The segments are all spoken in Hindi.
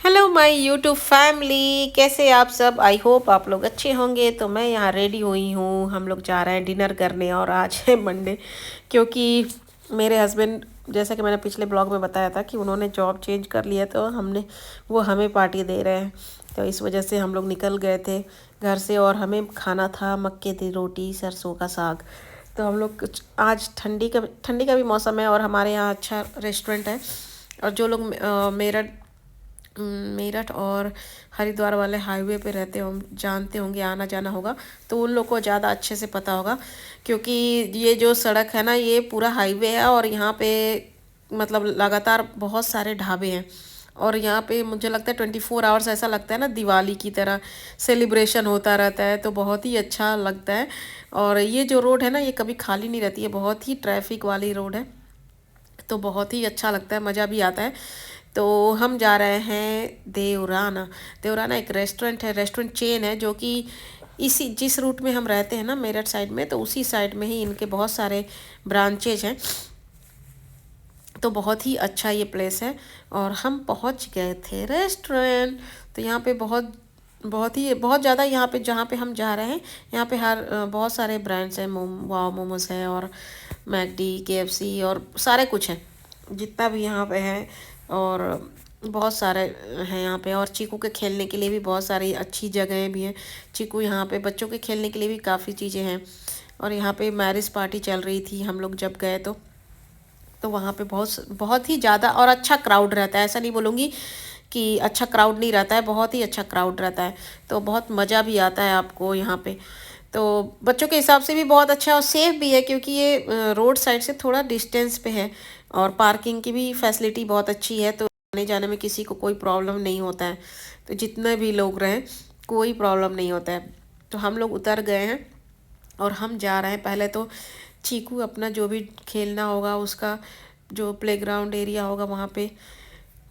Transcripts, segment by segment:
हेलो माय यूट्यूब फैमिली, कैसे आप सब। आई होप आप लोग अच्छे होंगे। तो मैं यहाँ रेडी हुई हूँ, हम लोग जा रहे हैं डिनर करने। और आज है मंडे, क्योंकि मेरे हस्बैंड, जैसा कि मैंने पिछले ब्लॉग में बताया था कि उन्होंने जॉब चेंज कर लिया, तो वो हमें पार्टी दे रहे हैं। तो इस वजह से हम लोग निकल गए थे घर से, और हमें खाना था मक्के की रोटी सरसों का साग। तो हम लोग आज ठंडी का भी मौसम है, और हमारे यहाँ अच्छा रेस्टोरेंट है। और जो लोग मेरठ और हरिद्वार वाले हाईवे पे रहते हो, जानते होंगे, आना जाना होगा, तो उन लोग को ज़्यादा अच्छे से पता होगा। क्योंकि ये जो सड़क है ना, ये पूरा हाईवे है, और यहाँ पे मतलब लगातार बहुत सारे ढाबे हैं। और यहाँ पे मुझे लगता है 24 आवर्स ऐसा लगता है ना, दिवाली की तरह सेलिब्रेशन होता रहता है। तो बहुत ही अच्छा लगता है। और ये जो रोड है ना, ये कभी खाली नहीं रहती है, बहुत ही ट्रैफिक वाली रोड है। तो बहुत ही अच्छा लगता है, मज़ा भी आता है। तो हम जा रहे हैं देवराना। देवराना एक रेस्टोरेंट है, रेस्टोरेंट चेन है, जो कि इसी जिस रूट में हम रहते हैं ना, मेरठ साइड में, तो उसी साइड में ही इनके बहुत सारे ब्रांचेज हैं। तो बहुत ही अच्छा ये प्लेस है। और हम पहुंच गए थे रेस्टोरेंट। तो यहाँ पे बहुत ज़्यादा, यहाँ पे जहाँ पे हम जा रहे हैं, यहाँ पे बहुत सारे ब्रांड्स हैं। वाव मोमोज है, और मैकडी, केएफसी, और सारे कुछ हैं जितना भी यहाँ पे है। और बहुत सारे हैं यहाँ पे। और चीकू के खेलने के लिए भी बहुत सारी अच्छी जगहें भी हैं। चीकू, यहाँ पे बच्चों के खेलने के लिए भी काफ़ी चीज़ें हैं। और यहाँ पे मैरिज पार्टी चल रही थी हम लोग जब गए, तो वहाँ पे बहुत बहुत ही ज़्यादा और अच्छा क्राउड रहता है। ऐसा नहीं बोलूँगी कि अच्छा क्राउड नहीं रहता है, बहुत ही अच्छा क्राउड रहता है। तो बहुत मज़ा भी आता है आपको यहाँ पे। तो बच्चों के हिसाब से भी बहुत अच्छा है, और सेफ़ भी है, क्योंकि ये रोड साइड से थोड़ा डिस्टेंस पे है। और पार्किंग की भी फैसिलिटी बहुत अच्छी है, तो आने जाने में किसी को कोई प्रॉब्लम नहीं होता है। तो जितने भी लोग रहें, कोई प्रॉब्लम नहीं होता है। तो हम लोग उतर गए हैं, और हम जा रहे हैं। पहले तो चीकू अपना जो भी खेलना होगा, उसका जो प्लेग्राउंड एरिया होगा वहाँ पे,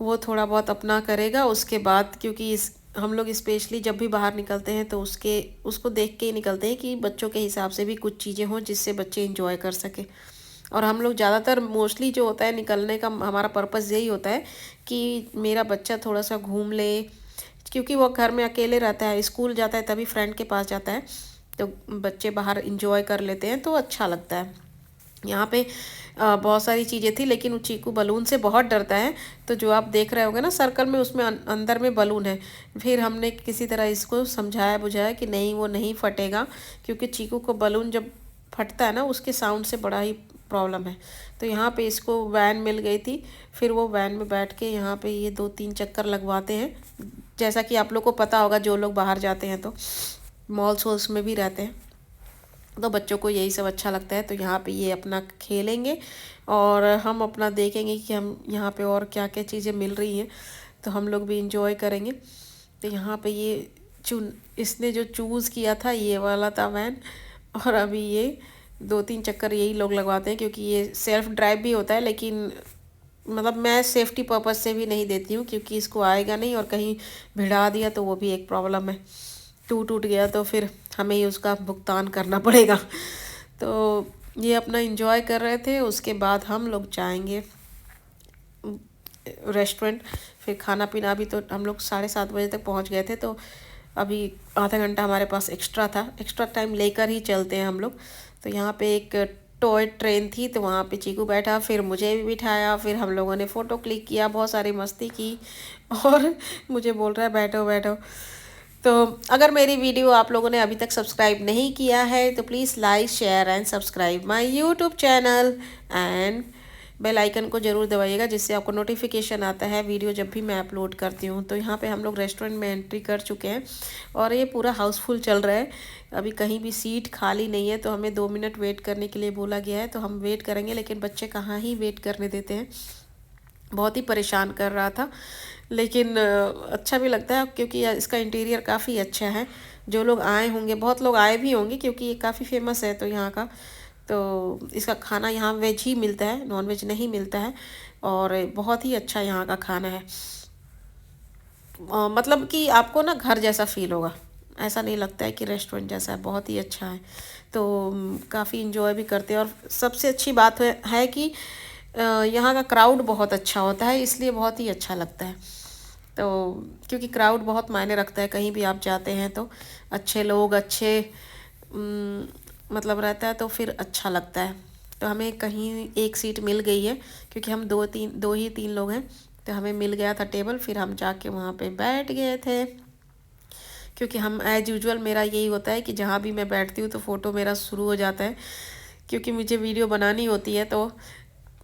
वो थोड़ा बहुत अपना करेगा। उसके बाद, क्योंकि इस हम लोग स्पेशली जब भी बाहर निकलते हैं, तो उसको देख के ही निकलते हैं कि बच्चों के हिसाब से भी कुछ चीज़ें हों जिससे बच्चे इंजॉय कर सके। और हम लोग ज़्यादातर मोस्टली जो होता है निकलने का, हमारा पर्पज़ यही होता है कि मेरा बच्चा थोड़ा सा घूम ले। क्योंकि वो घर में अकेले रहता है, स्कूल जाता है तभी फ्रेंड के पास जाता है। तो बच्चे बाहर इंजॉय कर लेते हैं, तो अच्छा लगता है। यहाँ पे बहुत सारी चीज़ें थी, लेकिन वो चीकू बलून से बहुत डरता है। तो जो आप देख रहे होंगे ना सर्कल में, उसमें अंदर में बलून है। फिर हमने किसी तरह इसको समझाया बुझाया कि नहीं, वो नहीं फटेगा। क्योंकि चीकू को बलून जब फटता है ना, उसके साउंड से बड़ा ही प्रॉब्लम है। तो यहाँ पे इसको वैन मिल गई थी। फिर वो वैन में बैठ के यहाँ पे ये 2-3 चक्कर लगवाते हैं। जैसा कि आप लोग को पता होगा, जो लोग बाहर जाते हैं तो मॉल्स वॉल्स में भी रहते हैं, तो बच्चों को यही सब अच्छा लगता है। तो यहाँ पे ये अपना खेलेंगे, और हम अपना देखेंगे कि हम यहाँ पे और क्या क्या चीज़ें मिल रही हैं। तो हम लोग भी इंजॉय करेंगे। तो यहाँ पे इसने जो चूज़ किया था, ये वाला था वैन। और अभी ये 2-3 चक्कर यही लोग लगवाते हैं, क्योंकि ये सेल्फ ड्राइव भी होता है। लेकिन मतलब मैं सेफ्टी पर्पज़ से भी नहीं देती हूँ, क्योंकि इसको आएगा नहीं, और कहीं भिड़ा दिया तो वो भी एक प्रॉब्लम है। टूट गया तो फिर हमें ही उसका भुगतान करना पड़ेगा। तो ये अपना एंजॉय कर रहे थे। उसके बाद हम लोग जाएंगे रेस्टोरेंट। फिर खाना पीना, अभी तो हम लोग 7:30 बजे तक पहुंच गए थे, तो अभी आधा घंटा हमारे पास एक्स्ट्रा था। एक्स्ट्रा टाइम लेकर ही चलते हैं हम लोग। तो यहाँ पे एक टॉय ट्रेन थी, तो वहाँ पे चीकू बैठा, फिर मुझे भी बिठाया, फिर हम लोगों ने फ़ोटो क्लिक किया, बहुत सारी मस्ती की। और मुझे बोल रहा है बैठो बैठो। तो अगर मेरी वीडियो आप लोगों ने अभी तक सब्सक्राइब नहीं किया है, तो please like share and subscribe my YouTube channel, and bell icon को ज़रूर दबाइएगा, जिससे आपको नोटिफिकेशन आता है वीडियो जब भी मैं अपलोड करती हूँ। तो यहाँ पे हम लोग रेस्टोरेंट में एंट्री कर चुके हैं, और ये पूरा हाउसफुल चल रहा है। अभी कहीं भी सीट खाली नहीं है, तो हमें 2 मिनट वेट करने के लिए बोला गया है। तो हम वेट करेंगे, लेकिन बच्चे कहाँ ही वेट करने देते हैं। बहुत ही परेशान कर रहा था, लेकिन अच्छा भी लगता है, क्योंकि इसका इंटीरियर काफ़ी अच्छा है। जो लोग आए होंगे, बहुत लोग आए भी होंगे, क्योंकि ये काफ़ी फेमस है तो यहाँ का। तो इसका खाना यहाँ वेज ही मिलता है, नॉन वेज नहीं मिलता है। और बहुत ही अच्छा यहाँ का खाना है। मतलब कि आपको ना घर जैसा फील होगा, ऐसा नहीं लगता है कि रेस्टोरेंट जैसा है। बहुत ही अच्छा है। तो काफ़ी इंजॉय भी करते हैं। और सबसे अच्छी बात है कि यहाँ का क्राउड बहुत अच्छा होता है, इसलिए बहुत ही अच्छा लगता है। तो क्योंकि क्राउड बहुत मायने रखता है, कहीं भी आप जाते हैं तो अच्छे लोग अच्छे उम, मतलब रहता है तो फिर अच्छा लगता है। तो हमें कहीं एक सीट मिल गई है, क्योंकि हम दो ही तीन लोग हैं, तो हमें मिल गया था टेबल, फिर हम जाके वहाँ पे बैठ गए थे। क्योंकि हम एज यूजुअल मेरा यही होता है कि जहाँ भी मैं बैठती हूँ तो फ़ोटो मेरा शुरू हो जाता है, क्योंकि मुझे वीडियो बनानी होती है। तो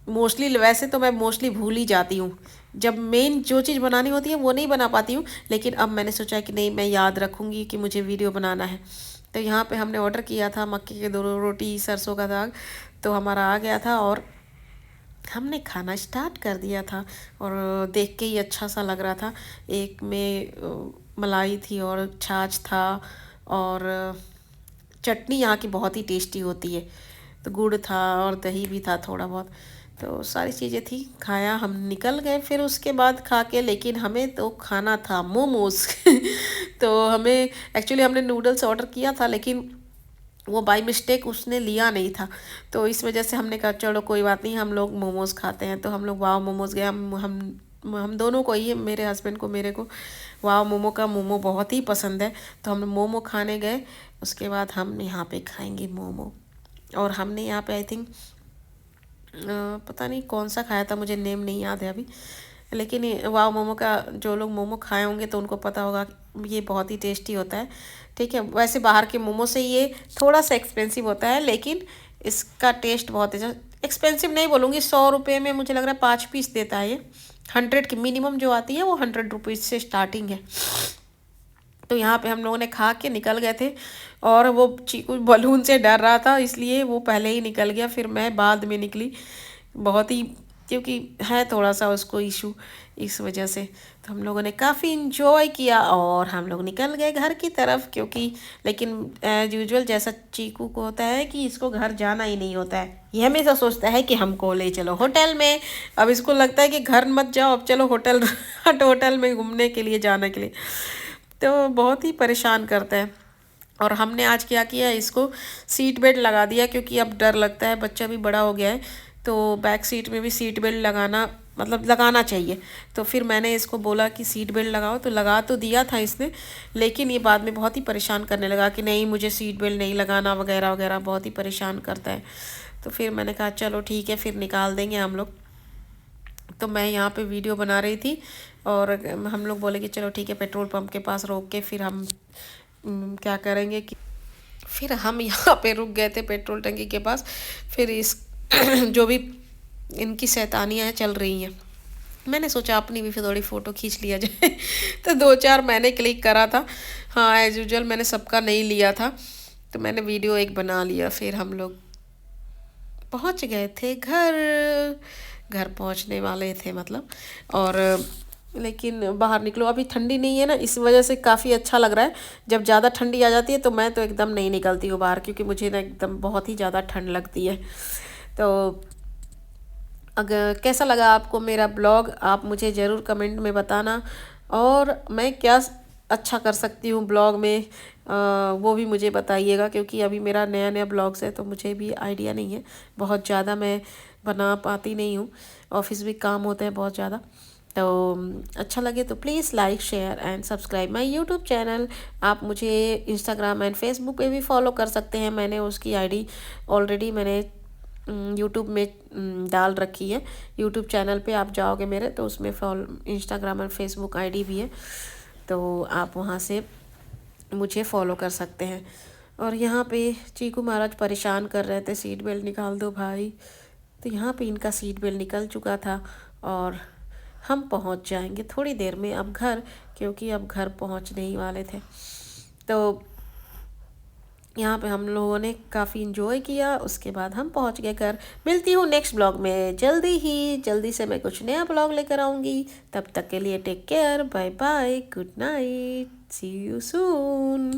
मोस्टली वैसे तो मैं मोस्टली भूल ही जाती हूँ, जब मेन जो चीज़ बनानी होती है वो नहीं बना पाती हूँ, लेकिन अब मैंने सोचा कि नहीं, मैं याद रखूँगी कि मुझे वीडियो बनाना है। तो यहाँ पे हमने ऑर्डर किया था मक्के के 2 रोटी सरसों का साग, तो हमारा आ गया था और हमने खाना स्टार्ट कर दिया था। और देख के ही अच्छा सा लग रहा था। एक में मलाई थी और छाछ था, और चटनी यहाँ की बहुत ही टेस्टी होती है, तो गुड़ था और दही भी था थोड़ा बहुत, तो सारी चीज़ें थी। खाया, हम निकल गए फिर उसके बाद खा के, लेकिन हमें तो खाना था मोमोज। तो हमें एक्चुअली हमने नूडल्स ऑर्डर किया था, लेकिन वो बाय मिस्टेक उसने लिया नहीं था, तो इस वजह से हमने कहा चलो कोई बात नहीं, हम लोग मोमोज़ खाते हैं। तो हम लोग वाव मोमोज़ गए। हम दोनों को ही, मेरे हस्बैंड को मेरे को वाव मोमो का मोमो बहुत ही पसंद है, तो हम मोमो खाने गए। उसके बाद हम यहाँ पे खाएंगे मोमो। और हमने यहाँ पे आई थिंक पता नहीं कौन सा खाया था, मुझे नेम नहीं याद है अभी, लेकिन वाव मोमो का जो लोग मोमो खाए होंगे तो उनको पता होगा कि ये बहुत ही टेस्टी होता है। ठीक है, वैसे बाहर के मोमो से ये थोड़ा सा एक्सपेंसिव होता है, लेकिन इसका टेस्ट बहुत है। एक्सपेंसिव नहीं बोलूँगी, 100 रुपये में मुझे लग रहा है 5 पीस देता है ये। 100 की मिनिमम जो आती है वो 100 रुपीज़ से स्टार्टिंग है। तो यहाँ पे हम लोगों ने खा के निकल गए थे, और वो चीकू बलून से डर रहा था, इसलिए वो पहले ही निकल गया, फिर मैं बाद में निकली। बहुत ही, क्योंकि है थोड़ा सा उसको इशू, इस वजह से। तो हम लोगों ने काफ़ी इन्जॉय किया और हम लोग निकल गए घर की तरफ, क्योंकि लेकिन एज यूजुअल जैसा चीकू को होता है कि इसको घर जाना ही नहीं होता है, ये हमेशा सोचता है कि हमको ले चलो होटल में। अब इसको लगता है कि घर मत जाओ, अब चलो होटल, होटल में घूमने के लिए, जाने के लिए। तो बहुत ही परेशान करता है। और हमने आज क्या किया, इसको सीट बेल्ट लगा दिया, क्योंकि अब डर लगता है, बच्चा भी बड़ा हो गया है, तो बैक सीट में भी सीट बेल्ट लगाना, मतलब लगाना चाहिए। तो फिर मैंने इसको बोला कि सीट बेल्ट लगाओ, तो लगा तो दिया था इसने, लेकिन ये बाद में बहुत ही परेशान करने लगा कि नहीं मुझे सीट बेल्ट नहीं लगाना वगैरह वगैरह, बहुत ही परेशान करता है। तो फिर मैंने कहा चलो ठीक है, फिर निकाल देंगे हम लोग। तो मैं यहाँ पे वीडियो बना रही थी, और हम लोग बोले कि चलो ठीक है, पेट्रोल पंप के पास रोक के फिर हम क्या करेंगे कि फिर हम यहाँ पे रुक गए थे पेट्रोल टंकी के पास। फिर इस जो भी इनकी शैतानियाँ हैं चल रही हैं, मैंने सोचा अपनी भी फिर थोड़ी फ़ोटो खींच लिया जाए। तो 2 4 मैंने क्लिक करा था। हाँ, एज यूजल मैंने सबका नहीं लिया था, तो मैंने वीडियो एक बना लिया। फिर हम लोग पहुंच गए थे घर, घर पहुंचने वाले थे मतलब। और लेकिन बाहर निकलो, अभी ठंडी नहीं है ना, इस वजह से काफ़ी अच्छा लग रहा है। जब ज़्यादा ठंडी आ जाती है तो मैं तो एकदम नहीं निकलती हूँ बाहर, क्योंकि मुझे ना एकदम बहुत ही ज़्यादा ठंड लगती है। तो अगर कैसा लगा आपको मेरा ब्लॉग, आप मुझे ज़रूर कमेंट में बताना। और मैं क्या अच्छा कर सकती हूँ ब्लॉग में, वो भी मुझे बताइएगा, क्योंकि अभी मेरा नया नया ब्लॉग्स है, तो मुझे भी आइडिया नहीं है, बहुत ज़्यादा मैं बना पाती नहीं हूँ, ऑफिस भी काम होते हैं बहुत ज़्यादा। तो अच्छा लगे तो please like share and subscribe my YouTube channel. आप मुझे इंस्टाग्राम एंड फेसबुक पे भी फॉलो कर सकते हैं, मैंने उसकी आईडी ऑलरेडी मैंने यूट्यूब में डाल रखी है। यूट्यूब चैनल पे आप जाओगे मेरे, तो उसमें फॉलो, इंस्टाग्राम और फेसबुक आईडी भी है, तो आप वहाँ से मुझे फॉलो कर सकते हैं। और यहाँ पे चीकू महाराज परेशान कर रहे थे, सीट बेल्ट निकाल दो भाई। तो यहाँ पे इनका सीट बेल्ट निकल चुका था, और हम पहुँच जाएंगे थोड़ी देर में अब घर, क्योंकि अब घर पहुँचने ही वाले थे। तो यहाँ पे हम लोगों ने काफ़ी इन्जॉय किया, उसके बाद हम पहुँच गए घर। मिलती हूँ नेक्स्ट ब्लॉग में जल्दी ही, जल्दी से मैं कुछ नया ब्लॉग लेकर आऊँगी। तब तक के लिए take care, bye bye, good night, see you soon.